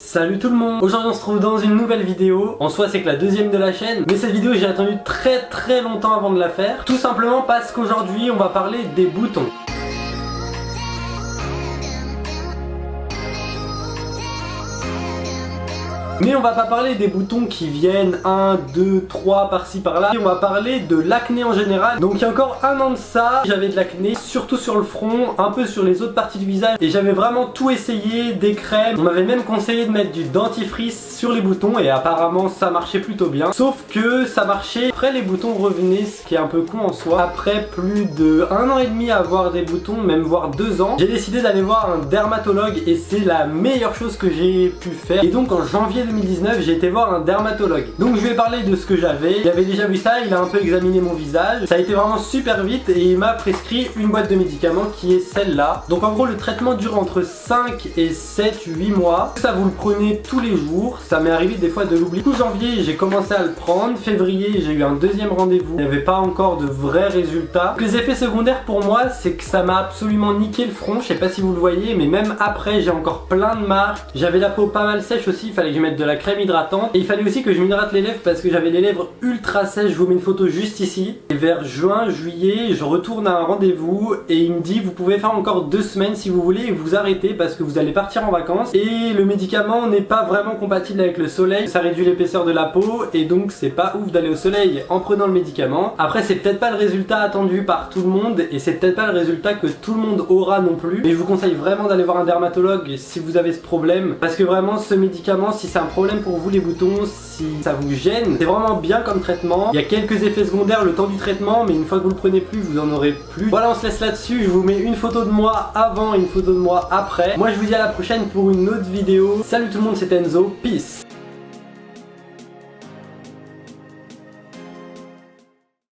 Salut tout le monde. Aujourd'hui on se trouve dans une nouvelle vidéo. En soi c'est que la deuxième de la chaîne, mais cette vidéo j'ai attendu très longtemps avant de la faire. Tout simplement parce qu'aujourd'hui on va parler des boutons. Mais on va pas parler des boutons qui viennent 1, 2, 3 par-ci par-là. On va parler de l'acné en général. Donc il y a encore un an de ça, j'avais de l'acné, surtout sur le front, un peu sur les autres parties du visage. Et j'avais vraiment tout essayé, des crèmes. On m'avait même conseillé de mettre du dentifrice sur les boutons et apparemment ça marchait plutôt bien. Sauf que ça marchait, après les boutons revenaient, ce qui est un peu con en soi. Après plus de 1 an et demi à avoir des boutons, même voire 2 ans, j'ai décidé d'aller voir un dermatologue et c'est la meilleure chose que j'ai pu faire. Et donc en janvier 2019 j'ai été voir un dermatologue. Donc je lui ai parlé de ce que j'avais. Il avait déjà vu ça, il a un peu examiné mon visage. Ça a été vraiment super vite et il m'a prescrit une boîte de médicaments qui est celle-là. Donc en gros le traitement dure entre 5 et 7-8 mois. Ça vous le prenez tous les jours. Ça m'est arrivé des fois de l'oublier. Du coup janvier j'ai commencé à le prendre. Février j'ai eu un deuxième rendez-vous. Il n'y avait pas encore de vrais résultats. Les effets secondaires pour moi c'est que ça m'a absolument niqué le front. Je sais pas si vous le voyez mais même après j'ai encore plein de marques. J'avais la peau pas mal sèche aussi. Il fallait que je mette de la crème hydratante et il fallait aussi que je m'hydrate les lèvres parce que j'avais les lèvres ultra sèches. Je vous mets une photo juste ici et vers juin, juillet je retourne à un rendez-vous et il me dit vous pouvez faire encore 2 semaines si vous voulez et vous arrêtez parce que vous allez partir en vacances et le médicament n'est pas vraiment compatible avec le soleil, ça réduit l'épaisseur de la peau et donc c'est pas ouf d'aller au soleil en prenant le médicament. Après c'est peut-être pas le résultat attendu par tout le monde et c'est peut-être pas le résultat que tout le monde aura non plus, mais je vous conseille vraiment d'aller voir un dermatologue si vous avez ce problème parce que vraiment ce médicament, si c'est un problème pour vous les boutons, si ça vous gêne, c'est vraiment bien comme traitement. Il y a quelques effets secondaires le temps du traitement mais une fois que vous le prenez plus, vous en aurez plus. Voilà, on se laisse là-dessus, je vous mets une photo de moi avant et une photo de moi après. Moi je vous dis à la prochaine pour une autre vidéo. Salut tout le monde, c'était Enzo, peace.